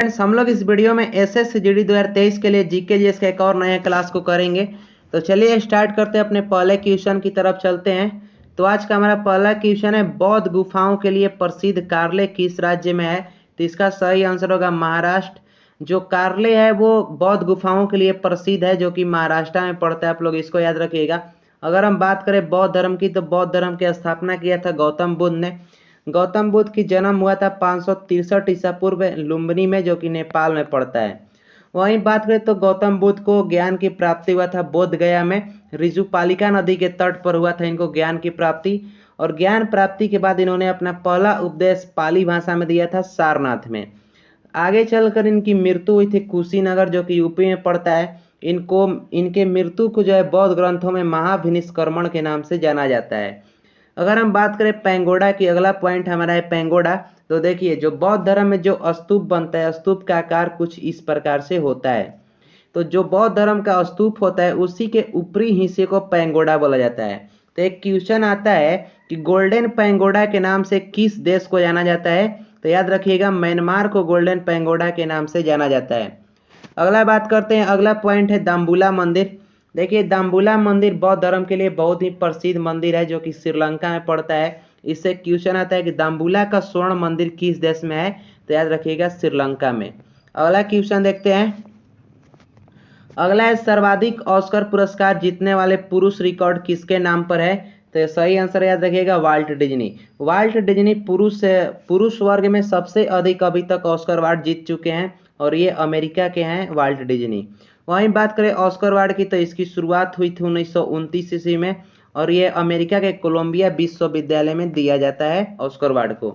Friends, हम लोग इस वीडियो में एसएससीजीडी 2023 के लिए जीके जीएस का एक और नया क्लास को करेंगे। तो चलिए स्टार्ट करते हैं, अपने पहले क्वेश्चन की तरफ चलते हैं। तो आज का हमारा पहला क्वेश्चन है, बौद्ध गुफाओं के लिए प्रसिद्ध कार्ले किस राज्य में है? तो इसका सही आंसर होगा महाराष्ट्र। जो कार्ले है वो बौद्ध गुफाओं के लिए प्रसिद्ध है, जो कि महाराष्ट्र में पड़ता है। आप लोग इसको याद रखिएगा। अगर हम बात करें बौद्ध धर्म की, तो बौद्ध धर्म की स्थापना किया था गौतम बुद्ध ने। गौतम बुद्ध की जन्म हुआ था 563 ईसा पूर्व लुम्बिनी में, जो कि नेपाल में पड़ता है। वहीं बात करें तो गौतम बुद्ध को ज्ञान की प्राप्ति हुआ था बोध गया में, ऋजुपालिका नदी के तट पर हुआ था इनको ज्ञान की प्राप्ति। और ज्ञान प्राप्ति के बाद इन्होंने अपना पहला उपदेश पाली भाषा में दिया था सारनाथ में। आगे चलकर इनकी मृत्यु हुई थी कुशीनगर, जो कि यूपी में पड़ता है। इनके मृत्यु को जो है बौद्ध ग्रंथों में महाभिनिष्क्रमण के नाम से जाना जाता है। अगर हम बात करें पेंगोडा की, अगला पॉइंट हमारा है पेंगोडा। तो देखिए, जो बौद्ध धर्म में जो स्तूप बनता है, स्तूप का आकार कुछ इस प्रकार से होता है। तो जो बौद्ध धर्म का स्तूप होता है, उसी के ऊपरी हिस्से को पेंगोडा बोला जाता है। तो एक क्वेश्चन आता है कि गोल्डन पेंगोडा के नाम से किस देश को जाना जाता है? तो याद रखिएगा, म्यांमार को गोल्डन पेंगोडा के नाम से जाना जाता है। अगला बात करते हैं, अगला पॉइंट है दाम्बुला मंदिर। देखिए, दाम्बुला मंदिर बौद्ध धर्म के लिए बहुत ही प्रसिद्ध मंदिर है, जो कि श्रीलंका में पड़ता है। इससे क्वेश्चन आता है कि दाम्बुला का स्वर्ण मंदिर किस देश में है? तो याद रखिएगा, श्रीलंका में। अगला क्वेश्चन देखते हैं। अगला है, सर्वाधिक ऑस्कर पुरस्कार जीतने वाले पुरुष रिकॉर्ड किसके नाम पर है? तो सही आंसर याद रखिएगा, वाल्ट डिज्नी। वाल्ट डिज्नी पुरुष वर्ग में सबसे अधिक अभी तक ऑस्कर अवार्ड जीत चुके हैं, और ये अमेरिका के हैं वाल्ट डिज्नी। वहीं बात करें ऑस्कर अवार्ड की, तो इसकी शुरुआत हुई थी 1929 ईस्वी में, और ये अमेरिका के कोलंबिया विश्वविद्यालय में दिया जाता है ऑस्कर अवार्ड को।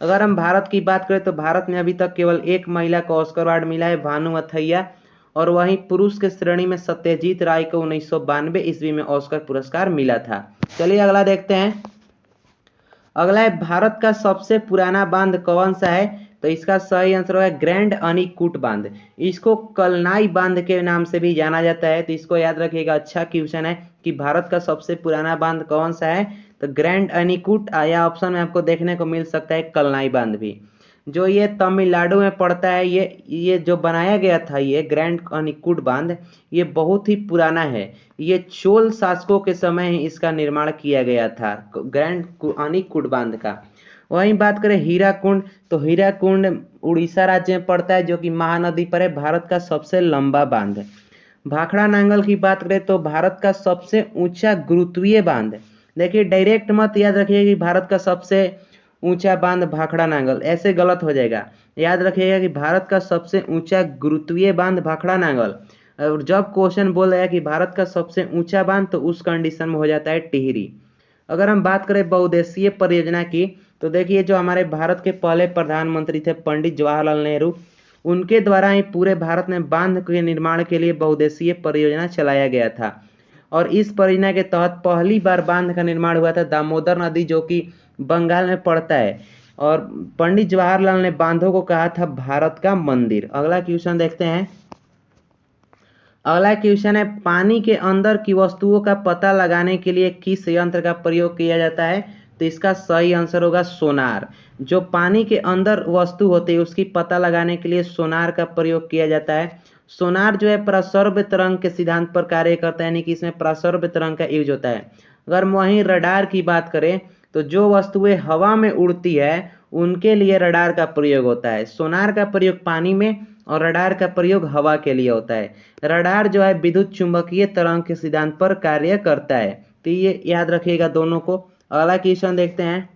अगर हम भारत की बात करें, तो भारत में अभी तक केवल एक महिला को ऑस्कर अवार्ड मिला है, भानु अथैया। और वहीं पुरुष के श्रेणी में सत्यजीत राय को 1992 ईस्वी में ऑस्कर पुरस्कार मिला था। चलिए अगला देखते हैं। अगला है, भारत का सबसे पुराना बांध कौन सा है? तो इसका सही आंसर है ग्रैंड अनीकूट बांध। इसको कलनाई बांध के नाम से भी जाना जाता है। तो इसको याद रखिएगा, अच्छा क्वेश्चन है कि भारत का सबसे पुराना बांध कौन सा है? तो ग्रैंड अनीकूट, या ऑप्शन में आपको देखने को मिल सकता है कलनाई बांध भी, जो ये तमिलनाडु में पड़ता है। ये जो बनाया गया था, ये ग्रैंड अनीकूट बांध, ये बहुत ही पुराना है। ये चोल शासकों के समय ही इसका निर्माण किया गया था, ग्रैंड अनीकूट बांध का। वहीं बात करें हीराकुंड, तो हीराकुंड उड़ीसा राज्य में पड़ता है, जो कि महानदी पर है, भारत का सबसे लंबा बांध। भाखड़ा नांगल की बात करें, तो भारत का सबसे ऊंचा गुरुत्वीय बांध। देखिए, डायरेक्ट मत याद रखिए कि भारत का सबसे ऊंचा बांध भाखड़ा नांगल, ऐसे गलत हो जाएगा। याद रखिएगा कि भारत का सबसे ऊंचा गुरुत्वीय बांध भाखड़ा नांगल। और जब क्वेश्चन बोल रहा है कि भारत का सबसे ऊंचा बांध, तो उस कंडीशन में हो जाता है टिहरी। अगर हम बात करें बहुउद्देशीय परियोजना की, तो देखिए, जो हमारे भारत के पहले प्रधानमंत्री थे पंडित जवाहरलाल नेहरू, उनके द्वारा ही पूरे भारत में बांध के निर्माण के लिए बहुउद्देशीय परियोजना चलाया गया था। और इस परियोजना के तहत पहली बार बांध का निर्माण हुआ था दामोदर नदी, जो कि बंगाल में पड़ता है। और पंडित जवाहरलाल ने बांधों को कहा था भारत का मंदिर। अगला क्वेश्चन देखते हैं। अगला क्वेश्चन है, पानी के अंदर की वस्तुओं का पता लगाने के लिए किस यंत्र का प्रयोग किया जाता है? तो इसका सही आंसर होगा सोनार। जो पानी के अंदर वस्तु होती है, उसकी पता लगाने के लिए सोनार का प्रयोग किया जाता है। सोनार जो है प्रसर्व तरंग के सिद्धांत पर कार्य करता है, यानी कि इसमें प्रसर्व तरंग का यूज होता है। अगर वहीं रडार की बात करें, तो जो वस्तुएं हवा में उड़ती है, उनके लिए रडार का प्रयोग होता है। सोनार का प्रयोग पानी में, और रडार का प्रयोग हवा के लिए होता है। रडार जो है विद्युत चुंबकीय तरंग के सिद्धांत पर कार्य करता है। तो ये याद रखिएगा दोनों को। अगला क्वेश्चन देखते हैं।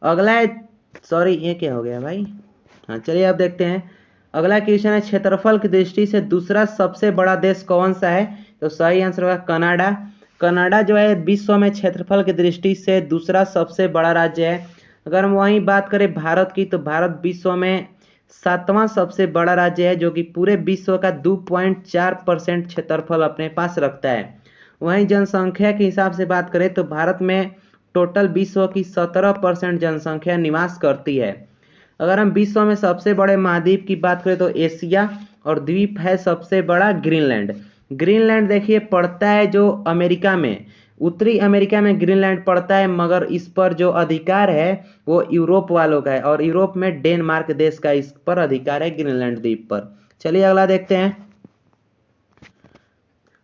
अगला है, सॉरी ये क्या हो गया भाई, हाँ चलिए अब देखते हैं। अगला क्वेश्चन है, क्षेत्रफल की दृष्टि से दूसरा सबसे बड़ा देश कौन सा है? तो सही आंसर होगा कनाडा। कनाडा जो है विश्व में क्षेत्रफल की दृष्टि से दूसरा सबसे बड़ा राज्य है। अगर हम वहीं बात करें भारत की, तो भारत विश्व में 7वां सबसे बड़ा राज्य है, जो कि पूरे विश्व का 2.4% क्षेत्रफल अपने पास रखता है। वहीं जनसंख्या के हिसाब से बात करें, तो भारत में टोटल विश्व की 17% जनसंख्या निवास करती है। अगर हम विश्व में सबसे बड़े महाद्वीप की बात करें, तो एशिया, और द्वीप है सबसे बड़ा ग्रीनलैंड। ग्रीनलैंड देखिए पड़ता है जो अमेरिका में, उत्तरी अमेरिका में ग्रीनलैंड पड़ता है, मगर इस पर जो अधिकार है वो यूरोप वालों का है, और यूरोप में डेनमार्क देश का इस पर अधिकार है ग्रीनलैंड द्वीप पर। चलिए अगला देखते हैं।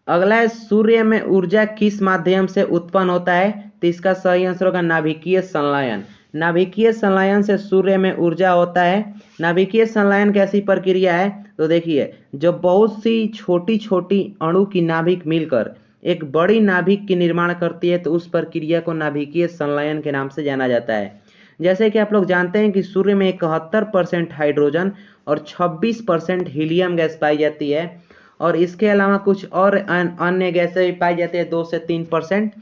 अगला है सूर्य में ऊर्जा किस माध्यम से उत्पन्न होता है? तो इसका सही आंसर होगा नाभिकीय संलयन। नाभिकीय संलयन से सूर्य में ऊर्जा होता है। नाभिकीय संलयन कैसी प्रक्रिया है? तो देखिए, जब बहुत सी छोटी छोटी अणु की नाभिक मिलकर एक बड़ी नाभिक की निर्माण करती है तो उस प्रक्रिया को नाभिकीय संलयन के नाम से जाना जाता है। जैसे कि आप लोग जानते हैं कि सूर्य में 71% हाइड्रोजन और 26% हीलियम गैस पाई जाती है, और इसके अलावा कुछ और अन्य गैसें भी पाई जाती है 2 से 3%।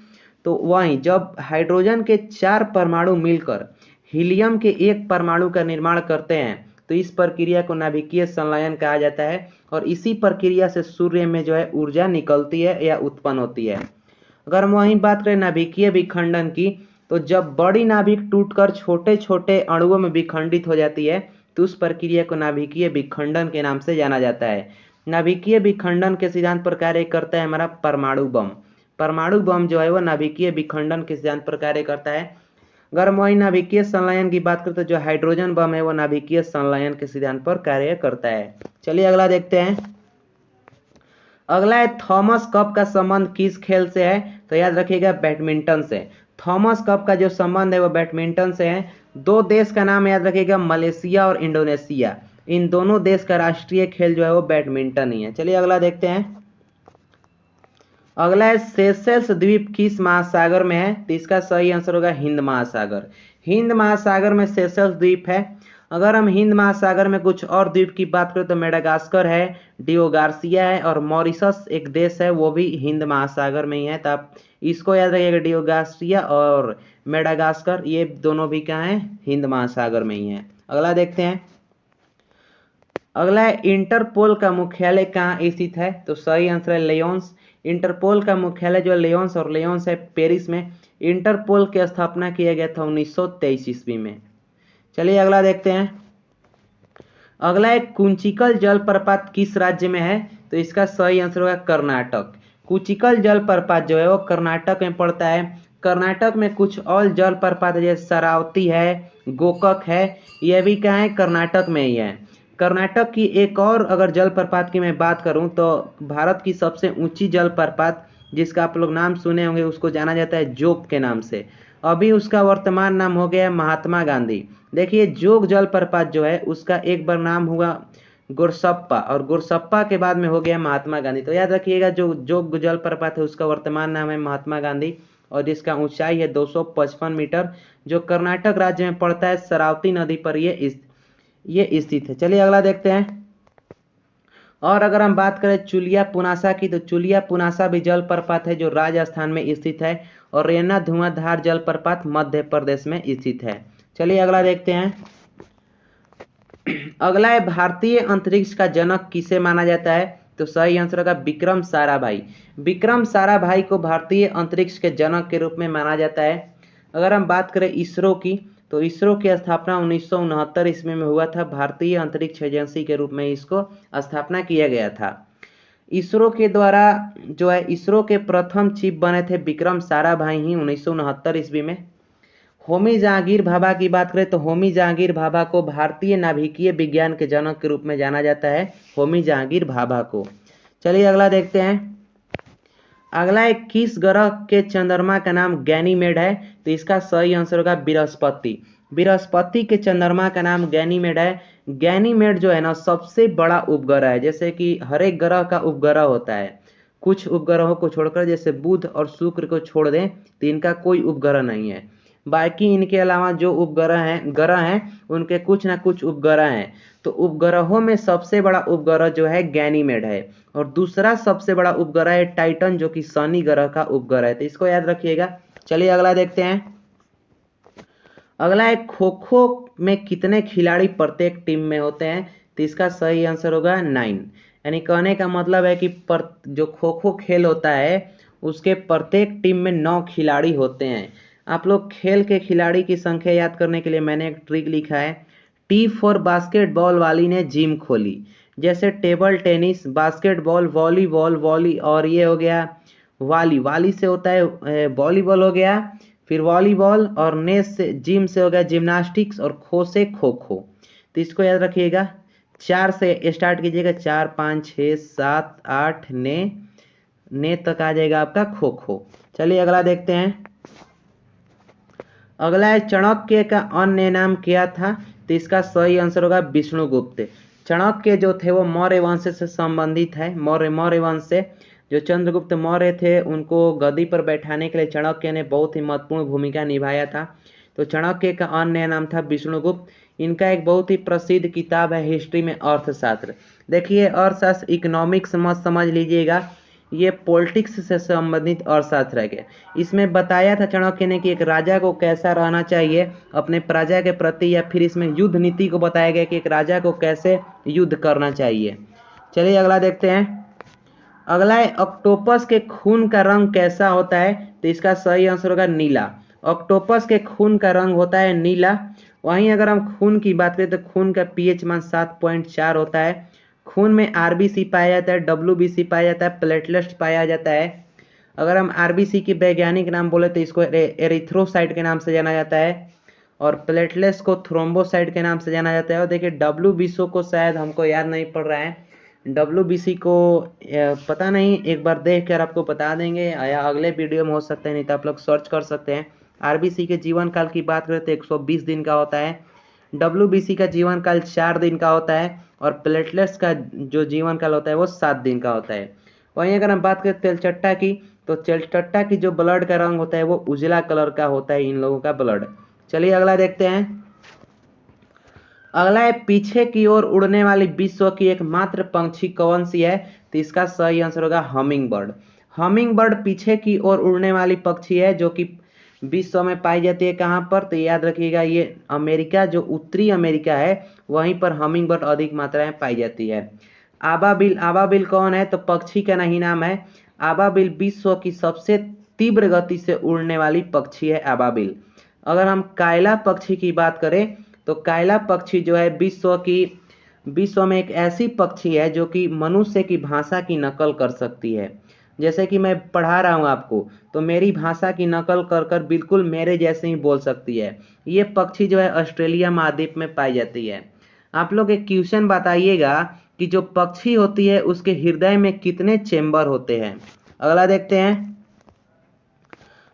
तो वहीं जब हाइड्रोजन के 4 परमाणु मिलकर हीलियम के 1 परमाणु का निर्माण करते हैं तो इस प्रक्रिया को नाभिकीय संलयन कहा जाता है, और इसी प्रक्रिया से सूर्य में जो है ऊर्जा निकलती है या उत्पन्न होती है। अगर हम वहीं बात करें नाभिकीय विखंडन की, तो जब बड़ी नाभिक टूटकर छोटे छोटे अणुओं में विखंडित हो जाती है तो उस प्रक्रिया को नाभिकीय विखंडन के नाम से जाना जाता है। नाभिकीय विखंडन के सिद्धांत पर कार्य करता है हमारा परमाणु बम। परमाणु बम जो है वो नाभिकीय विखंडन के सिद्धांत पर कार्य करता है। अगर हम वही नाभिकीय संलयन की बात करें तो जो हाइड्रोजन बम है वो नाभिकीय संलयन के सिद्धांत पर कार्य करता है। चलिए अगला देखते हैं। अगला है थॉमस कप का संबंध किस खेल से है? तो याद रखिएगा बैडमिंटन से। थॉमस कप का जो संबंध है वो बैडमिंटन से है। दो देश का नाम याद रखिएगा, मलेशिया और इंडोनेशिया। इन दोनों देश का राष्ट्रीय खेल जो है वो बैडमिंटन ही है। चलिए अगला देखते हैं। अगला है सेशेल्स द्वीप किस महासागर में है? तो इसका सही आंसर होगा हिंद महासागर। हिंद महासागर में सेशेल्स द्वीप है। अगर हम हिंद महासागर में कुछ और द्वीप की बात करें तो मेडागास्कर है, डियो गार्सिया है, और मॉरिशस एक देश है वो भी हिंद महासागर में ही है। तो आप इसको याद रखिएगा, डियो गार्सिया और मेडागास्कर ये दोनों भी कहाँ हैं? हिंद महासागर में ही है। अगला देखते हैं। अगला है इंटरपोल का मुख्यालय कहाँ स्थित है? तो सही आंसर है लियोन्स। इंटरपोल का मुख्यालय जो लियोन्स और लियोन्स है पेरिस में। इंटरपोल की स्थापना किया गया था 1923 ईस्वी में। चलिए अगला देखते हैं। अगला एक कुंचिकल जलप्रपात किस राज्य में है? तो इसका सही आंसर होगा कर्नाटक। कुंचिकल जलप्रपात जो है वो कर्नाटक में पड़ता है। कर्नाटक में कुछ और जलप्रपात जैसे शरावती है, गोकक है, यह भी कहाँ है? कर्नाटक में ही है। कर्नाटक की एक और अगर जलप्रपात की मैं बात करूं तो भारत की सबसे ऊंची जलप्रपात जिसका आप लोग नाम सुने होंगे उसको जाना जाता है जोग के नाम से। अभी उसका वर्तमान नाम हो गया महात्मा गांधी। देखिए जोग जलप्रपात जो है उसका एक बार नाम हुआ गुरसप्पा, और गुरसप्पा के बाद में हो गया महात्मा गांधी। तो याद रखिएगा जो जोग जलप्रपात है उसका वर्तमान नाम है महात्मा गांधी, और जिसका ऊंचाई है 255 मीटर, जो कर्नाटक राज्य में पड़ता है। शरावती नदी पर ये स्थित है। चलिए अगला देखते हैं। और अगर हम बात करें चुलिया पुनासा की, तो चुलिया पुनासा भी जलप्रपात है जो राजस्थान में स्थित है, और रेना धुआंधार जलप्रपात मध्य प्रदेश में स्थित है। चलिए अगला देखते हैं। अगला है भारतीय अंतरिक्ष का जनक किसे माना जाता है? तो सही आंसर होगा विक्रम साराभाई। विक्रम साराभाई को भारतीय अंतरिक्ष के जनक के रूप में माना जाता है। अगर हम बात करें इसरो की, तो इसरो की स्थापना 1969 ईस्वी में हुआ था। भारतीय अंतरिक्ष एजेंसी के रूप में इसको स्थापना किया गया था। इसरो के द्वारा जो है इसरो के प्रथम चीफ बने थे विक्रम साराभाई ही 1969 ईस्वी में। होमी जहांगीर भाभा की बात करें तो होमी जहांगीर भाभा को भारतीय नाभिकीय विज्ञान के जनक के रूप में जाना जाता है, होमी जहांगीर भाभा को। चलिए अगला देखते हैं। अगला एक किस ग्रह के चंद्रमा का नाम गैनीमेड है? तो इसका सही आंसर होगा बृहस्पति। बृहस्पति के चंद्रमा का नाम गैनीमेड है। गैनीमेड जो है ना सबसे बड़ा उपग्रह है। जैसे कि हर एक ग्रह का उपग्रह होता है, कुछ उपग्रहों को छोड़कर, जैसे बुध और शुक्र को छोड़ दें तो इनका कोई उपग्रह नहीं है। बाकी इनके अलावा जो ग्रह हैं उनके कुछ ना कुछ उपग्रह हैं। तो उपग्रहों में सबसे बड़ा उपग्रह जो है गैनीमेड है, और दूसरा सबसे बड़ा उपग्रह है टाइटन जो कि शनि ग्रह का उपग्रह है। तो इसको याद रखिएगा। चलिए अगला देखते हैं। अगला है खो खो में कितने खिलाड़ी प्रत्येक टीम में होते हैं? तो इसका सही आंसर होगा 9। यानी कहने का मतलब है कि जो खो खो खेल होता है उसके प्रत्येक टीम में 9 खिलाड़ी होते हैं। आप लोग खेल के खिलाड़ी की संख्या याद करने के लिए मैंने एक ट्रिक लिखा है। टी फॉर बास्केटबॉल वाली ने जिम खोली। जैसे टेबल टेनिस, बास्केटबॉल, वॉलीबॉल, और ये हो गया वाली, वाली से होता है वॉलीबॉल हो गया, फिर वॉलीबॉल, और ने से जिम से हो गया जिम्नास्टिक्स, और खो से खो खो। तो इसको याद रखिएगा, 4 से स्टार्ट कीजिएगा, 4 5 6 7 8 ने तक आ जाएगा आपका खो खो। चलिए अगला देखते हैं। अगला है चाणक्य का अन्य नाम क्या था? तो इसका सही आंसर होगा विष्णुगुप्त। चाणक्य जो थे वो मौर्य वंश से संबंधित है। मौर्य वंश से जो चंद्रगुप्त मौर्य थे उनको गद्दी पर बैठाने के लिए चाणक्य ने बहुत ही महत्वपूर्ण भूमिका निभाया था। तो चाणक्य का अन्य नाम था विष्णुगुप्त। इनका एक बहुत ही प्रसिद्ध किताब है हिस्ट्री में अर्थशास्त्र। देखिए अर्थशास्त्र इकोनॉमिक्स मत समझ लीजिएगा, ये पॉलिटिक्स से संबंधित अर्थशास्त्र है। इसमें बताया था चाणक्य ने कि एक राजा को कैसा रहना चाहिए अपने प्रजा के प्रति, या फिर इसमें युद्ध नीति को बताया गया कि एक राजा को कैसे युद्ध करना चाहिए। चलिए अगला देखते हैं। अगला है ऑक्टोपस के खून का रंग कैसा होता है? तो इसका सही आंसर होगा नीला। ऑक्टोपस के खून का रंग होता है नीला। वहीं अगर हम खून की बात करें तो खून का पीएच मान 7.4 होता है। खून में आरबीसी पाया जाता है, डब्ल्यूबीसी पाया जाता है, प्लेटलेट्स पाया जाता है। अगर हम आरबीसी की वैज्ञानिक नाम बोले तो इसको एरिथ्रोसाइट के नाम से जाना जाता है, और प्लेटलेट्स को थ्रोम्बोसाइट के नाम से जाना जाता है। और देखिए डब्ल्यूबीसी को शायद हमको याद नहीं पड़ रहा है, डब्ल्यूबीसी को पता नहीं, एक बार देख कर आपको बता देंगे या अगले वीडियो में हो सकता है, नहीं तो आप लोग सर्च कर सकते हैं। आरबीसी के जीवन काल की बात करें तो 120 दिन का होता है। डब्ल्यूबीसी का जीवन काल 4 दिन का होता है, और प्लेटलेट्स का जो जीवन काल होता है वो 7 दिन का होता है। वहीं अगर हम बात करें तेलचट्टा की, तो तेलचट्टा की जो ब्लड का रंग होता है वो उजला कलर का होता है इन लोगों का ब्लड। चलिए अगला देखते हैं। अगला है पीछे की ओर उड़ने वाली विश्व की एकमात्र पंछी कौन सी है? तो इसका सही आंसर होगा हमिंग बर्ड। हमिंग बर्ड पीछे की ओर उड़ने वाली पक्षी है जो कि विश्व में पाई जाती है। कहाँ पर? तो याद रखिएगा ये अमेरिका, जो उत्तरी अमेरिका है वहीं पर हमिंग बर्ड अधिक मात्रा में पाई जाती है। आबाबिल, आबाबिल कौन है? तो पक्षी का नहीं नाम है। आबाबिल विश्व की सबसे तीव्र गति से उड़ने वाली पक्षी है आबाबिल। अगर हम कायला पक्षी की बात करें तो कायला पक्षी जो है विश्व में एक ऐसी पक्षी है जो कि मनुष्य की भाषा की नकल कर सकती है। जैसे कि मैं पढ़ा रहा हूँ आपको, तो मेरी भाषा की नकल कर कर बिल्कुल मेरे जैसे ही बोल सकती है। ये पक्षी जो है ऑस्ट्रेलिया महाद्वीप में पाई जाती है। आप लोग एक क्वेश्चन बताइएगा कि जो पक्षी होती है उसके हृदय में कितने चेंबर होते हैं? अगला देखते हैं।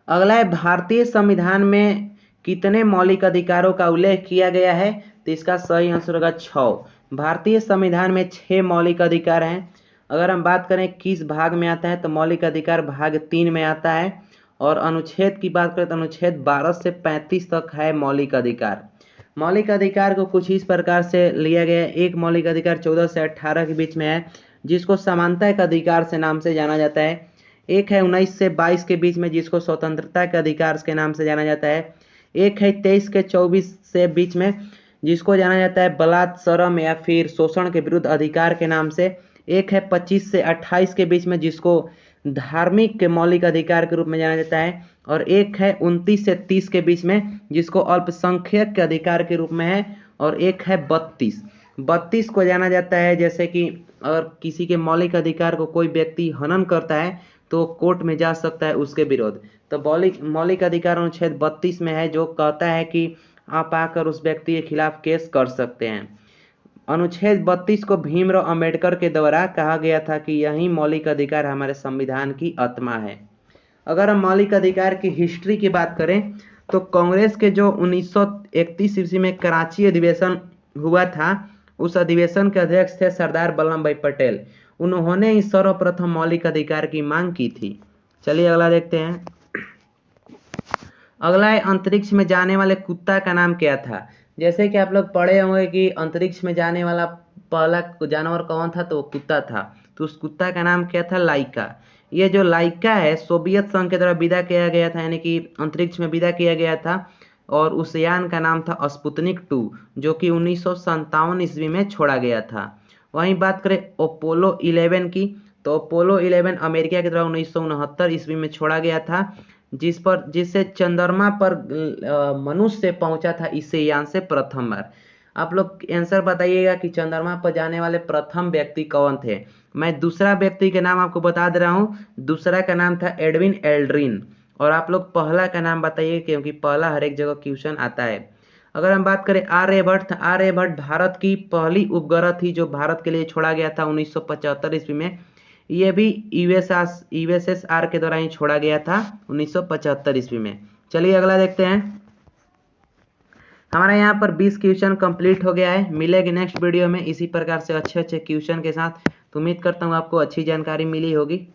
अगला है भारतीय संविधान में कितने मौलिक अधिकारों का उल्लेख किया गया है? तो इसका सही आंसर होगा 6। भारतीय संविधान में 6 मौलिक अधिकार हैं। अगर हम बात करें किस भाग में आता है तो मौलिक अधिकार भाग 3 में आता है, और अनुच्छेद की बात करें तो अनुच्छेद 12 से 35 तक है मौलिक अधिकार। मौलिक अधिकार को कुछ इस प्रकार से लिया गया है। एक मौलिक अधिकार 14 से 18 के बीच में है जिसको समानता के अधिकार से नाम से जाना जाता है। एक है 19 से 22 के बीच में जिसको स्वतंत्रता के अधिकार के नाम से जाना जाता है। एक है 23 के 24 से बीच में जिसको जाना जाता है बलात्, शर्म या फिर शोषण के विरुद्ध अधिकार के नाम से। एक है 25 से 28 के बीच में जिसको धार्मिक के मौलिक अधिकार के रूप में जाना जाता है, और एक है 29 से 30 के बीच में जिसको अल्पसंख्यक के अधिकार के रूप में है, और एक है 32 को जाना जाता है जैसे कि अगर किसी के मौलिक अधिकार को कोई व्यक्ति हनन करता है तो कोर्ट में जा सकता है उसके विरोध। तो मौलिक अधिकार अनुच्छेद 32 में है जो कहता है कि आप आकर उस व्यक्ति के खिलाफ केस कर सकते हैं। अनुच्छेद 32 को भीमराव अंबेडकर के द्वारा कहा गया था कि यही मौलिक अधिकार हमारे संविधान की आत्मा है। अगर हम मौलिक अधिकार की हिस्ट्री की बात करें तो कांग्रेस के जो 1931 ईस्वी में कराची अधिवेशन हुआ था, उस अधिवेशन के अध्यक्ष थे सरदार वल्लभ भाई पटेल। उन्होंने ही सर्वप्रथम मौलिक अधिकार की मांग की थी। चलिए अगला देखते हैं। अगला है अंतरिक्ष में जाने वाले कुत्ता का नाम क्या था? जैसे कि आप लोग पढ़े होंगे कि अंतरिक्ष में जाने वाला पहला जानवर कौन था, तो वो कुत्ता था। तो उस कुत्ता का नाम क्या था? लाइका। ये जो लाइका है सोवियत संघ के द्वारा विदा किया गया था, यानी कि अंतरिक्ष में विदा किया गया था, और उस यान का नाम था स्पुतनिक 2 जो कि 1957 ईस्वी में छोड़ा गया था। वहीं बात करें अपोलो 11 की, तो अपोलो 11 अमेरिका के द्वारा 1969 ईस्वी में छोड़ा गया था, जिससे चंद्रमा पर मनुष्य पहुंचा था इस यान से प्रथम बार। आप लोग आंसर बताइएगा कि चंद्रमा पर जाने वाले प्रथम व्यक्ति कौन थे। मैं दूसरा व्यक्ति के नाम आपको बता दे रहा हूँ। दूसरा का नाम था एडविन एल्ड्रिन, और आप लोग पहला का नाम बताइए, क्योंकि पहला हर एक जगह क्वेश्चन आता है। अगर हम बात करें आर्यभट्ट, आर्यभट्ट भारत की पहली उपग्रह थी जो भारत के लिए छोड़ा गया था 1975 ईस्वी में। ये भी यूएसएसआर के द्वारा ही छोड़ा गया था 1975 ईस्वी में। चलिए अगला देखते हैं। हमारा यहाँ पर 20 क्वेश्चन कंप्लीट हो गया है। मिलेगी नेक्स्ट वीडियो में इसी प्रकार से अच्छे अच्छे क्वेश्चन के साथ। तो उम्मीद करता हूँ आपको अच्छी जानकारी मिली होगी।